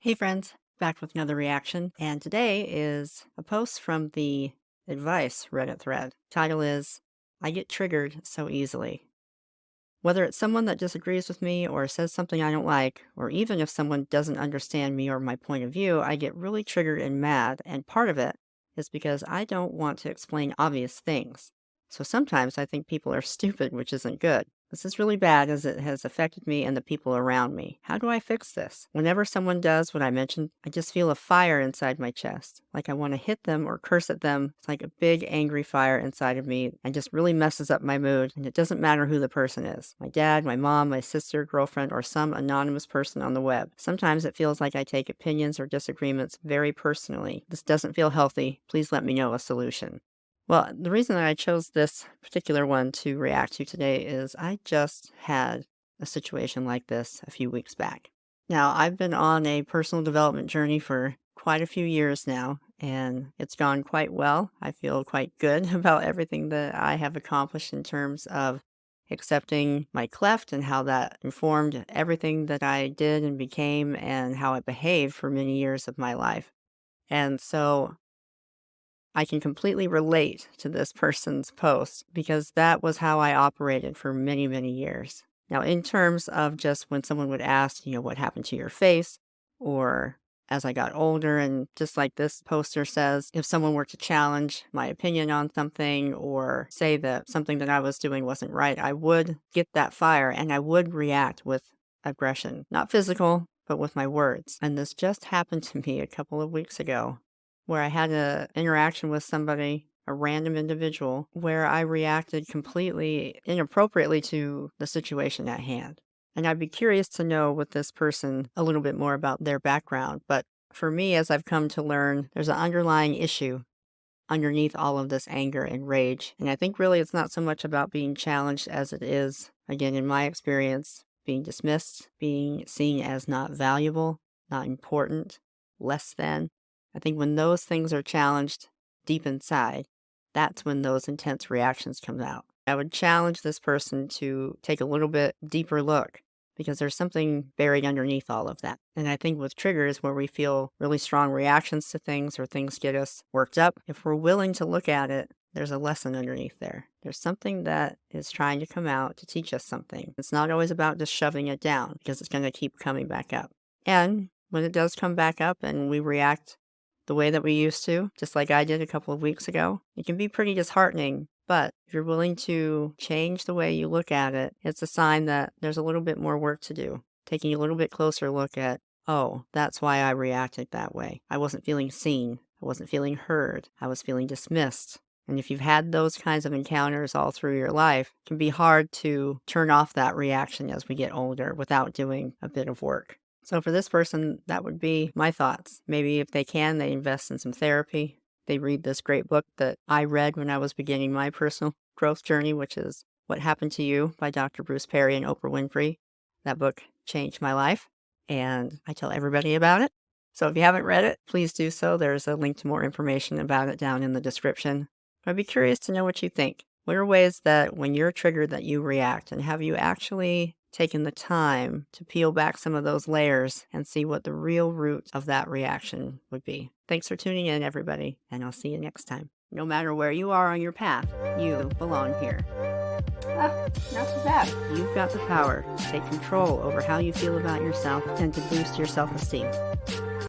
Hey friends, back with another reaction, and today is a post from the advice Reddit thread. Title is, I get triggered so easily. Whether it's someone that disagrees with me or says something I don't like, or even if someone doesn't understand me or my point of view, I get really triggered and mad, and part of it is because I don't want to explain obvious things. So sometimes I think people are stupid, which isn't good. This is really bad as it has affected me and the people around me. How do I fix this? Whenever someone does what I mentioned, I just feel a fire inside my chest. Like I want to hit them or curse at them. It's like a big angry fire inside of me and just really messes up my mood. And it doesn't matter who the person is. My dad, my mom, my sister, girlfriend, or some anonymous person on the web. Sometimes it feels like I take opinions or disagreements very personally. This doesn't feel healthy. Please let me know a solution. Well, the reason that I chose this particular one to react to today is I just had a situation like this a few weeks back. Now, I've been on a personal development journey for quite a few years now, and it's gone quite well. I feel quite good about everything that I have accomplished in terms of accepting my cleft and how that informed everything that I did and became and how I behaved for many years of my life. And so I can completely relate to this person's post because that was how I operated for many, many years. Now, in terms of just when someone would ask, what happened to your face, or as I got older, and just like this poster says, if someone were to challenge my opinion on something or say that something that I was doing wasn't right, I would get that fire and I would react with aggression, not physical, but with my words. And this just happened to me a couple of weeks ago where I had an interaction with somebody, a random individual, where I reacted completely inappropriately to the situation at hand. And I'd be curious to know with this person a little bit more about their background. But for me, as I've come to learn, there's an underlying issue underneath all of this anger and rage. And I think really it's not so much about being challenged as it is, again, in my experience, being dismissed, being seen as not valuable, not important, less than. I think when those things are challenged deep inside, that's when those intense reactions come out. I would challenge this person to take a little bit deeper look because there's something buried underneath all of that. And I think with triggers where we feel really strong reactions to things or things get us worked up, if we're willing to look at it, there's a lesson underneath there. There's something that is trying to come out to teach us something. It's not always about just shoving it down because it's going to keep coming back up. And when it does come back up and we react the way that we used to, just like I did a couple of weeks ago, it can be pretty disheartening. But if you're willing to change the way you look at it, it's a sign that there's a little bit more work to do. Taking a little bit closer look at, oh, that's why I reacted that way. I wasn't feeling seen. I wasn't feeling heard. I was feeling dismissed. And if you've had those kinds of encounters all through your life, it can be hard to turn off that reaction as we get older without doing a bit of work. So for this person, that would be my thoughts. Maybe if they can, they invest in some therapy. They read this great book that I read when I was beginning my personal growth journey, which is What Happened to You by Dr. Bruce Perry and Oprah Winfrey. That book changed my life, and I tell everybody about it. So if you haven't read it, please do so. There's a link to more information about it down in the description. But I'd be curious to know what you think. What are ways that when you're triggered that you react, and have you actually taken the time to peel back some of those layers and see what the real root of that reaction would be? Thanks for tuning in, everybody, and I'll see you next time. No matter where you are on your path, you belong here. Not too bad. You've got the power to take control over how you feel about yourself and to boost your self-esteem.